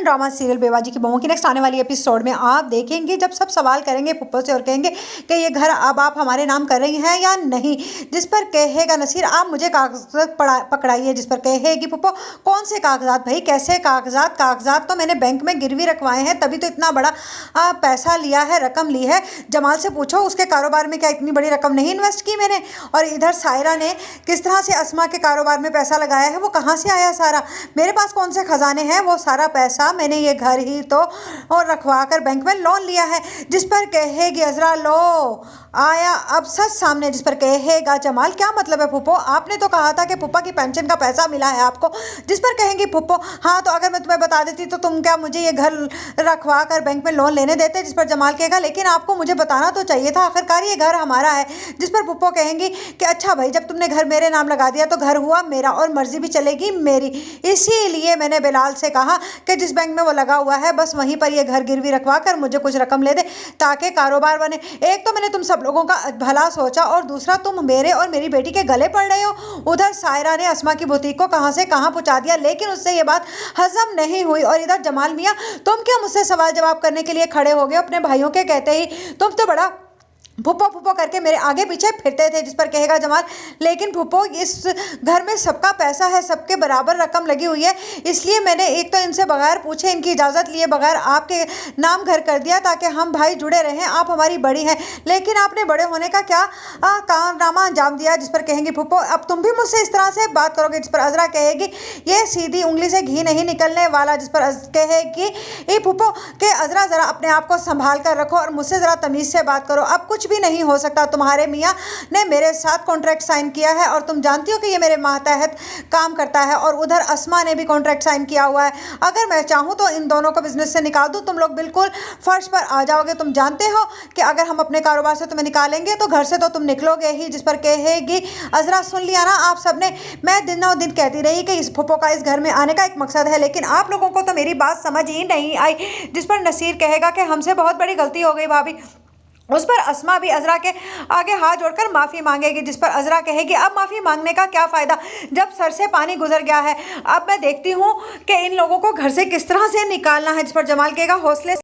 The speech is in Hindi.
पाकिस्तान ड्रामा सीरियल बेवाजी की बहुओं की नेक्स्ट आने वाली एपिसोड में आप देखेंगे जब सब सवाल करेंगे पुप्पो से और कहेंगे कि ये घर अब आप हमारे नाम कर रही हैं या नहीं, जिस पर कहेगा नसीर आप मुझे कागजात पकड़ाइए, जिस पर कहेगी पुप्पो कौन से कागजात भाई, कैसे कागजात? कागजात तो मैंने बैंक में गिरवी रखवाए हैं, तभी तो इतना बड़ा पैसा लिया है, रकम ली है। जमाल से पूछो उसके कारोबार में क्या इतनी बड़ी रकम नहीं इन्वेस्ट की मैंने। और इधर सायरा ने किस तरह से अस्मा के कारोबार में पैसा लगाया है, वो कहाँ से आया सारा, मेरे पास कौन से खजाने हैं, वो सारा पैसा मैंने ये घर ही तो और रखवा कर बैंक में लोन लिया है। जिस पर कहेगी अजरा लो आया अब सच सामने, जिस पर कहेगा जमाल क्या मतलब है फूफो, आपने तो कहा था कि पुप्पा की पेंशन का पैसा मिला है आपको। जिस पर कहेंगी फूफो हाँ तो अगर मैं तुम्हें बता देती तो तुम क्या मुझे ये घर रखवा कर बैंक में लोन लेने देते। जिस पर जमाल कहेगा लेकिन आपको मुझे बताना तो चाहिए था, आखिरकार ये घर हमारा है। जिस पर फूफो कहेंगी कि अच्छा भाई जब तुमने घर मेरे नाम लगा दिया तो घर हुआ मेरा और मर्जी भी चलेगी मेरी, इसीलिए मैंने बिलाल से कहा कि जिस बैंक में वो लगा हुआ है बस वहीं पर ये घर गिरवी रखवा कर मुझे कुछ रकम ले दे ताकि कारोबार बने। एक तो मैंने तुम सब लोगों का भला सोचा और दूसरा तुम मेरे और मेरी बेटी के गले पड़ रहे हो। उधर सायरा ने अस्मा की बुटीक को कहां से कहां पहुंचा दिया, लेकिन उससे ये बात हजम नहीं हुई। और इधर जमाल मियां तुम क्या मुझसे सवाल जवाब करने के लिए खड़े हो गए अपने भाइयों के कहते ही, तुम तो बड़ा फुप्पो फुप्पो करके मेरे आगे पीछे फिरते थे। जिस पर कहेगा जमाल लेकिन फुप्पो इस घर में सबका पैसा है, सबके बराबर रकम लगी हुई है, इसलिए मैंने एक तो इनसे बगैर पूछे इनकी इजाज़त लिए बगैर आपके नाम घर कर दिया ताकि हम भाई जुड़े रहें, आप हमारी बड़ी हैं, लेकिन आपने बड़े होने का क्या कारनामा अंजाम दिया। जिस पर कहेंगी फुप्पो अब तुम भी मुझसे इस तरह से बात करोगे। जिस पर अजरा कहेगी ये सीधी उंगली से घी नहीं निकलने वाला। जिस पर कहेगी ए फुप्पो के अजरा ज़रा अपने आप को संभाल कर रखो और मुझसे ज़रा तमीज़ से बात करो, अब कुछ भी नहीं हो सकता, तुम्हारे मियाँ ने मेरे साथ कॉन्ट्रैक्ट साइन किया है और तुम जानती हो कि ये मेरे मातहत काम करता है। और उधर अस्मा ने भी कॉन्ट्रैक्ट साइन किया हुआ है, अगर मैं चाहूँ तो इन दोनों को बिजनेस से निकाल दूँ, तुम लोग बिल्कुल फर्श पर आ जाओगे। तुम जानते हो कि अगर हम अपने कारोबार से तुम्हें निकालेंगे तो घर से तो तुम निकलोगे ही। जिस पर कहेगी अजरा सुन लिया ना आप सबने, मैं दिनों दिन कहती रही कि इस फुप्पो का इस घर में आने का एक मकसद है, लेकिन आप लोगों को तो मेरी बात समझ ही नहीं आई। जिस पर नसीर कहेगा कि हमसे बहुत बड़ी गलती हो गई भाभी। उस पर अस्मा भी अजरा के आगे हाथ जोड़कर माफ़ी मांगेगी। जिस पर अजरा कहेगी अब माफ़ी मांगने का क्या फ़ायदा जब सर से पानी गुजर गया है, अब मैं देखती हूँ कि इन लोगों को घर से किस तरह से निकालना है। जिस पर जमाल कहेगा हौसले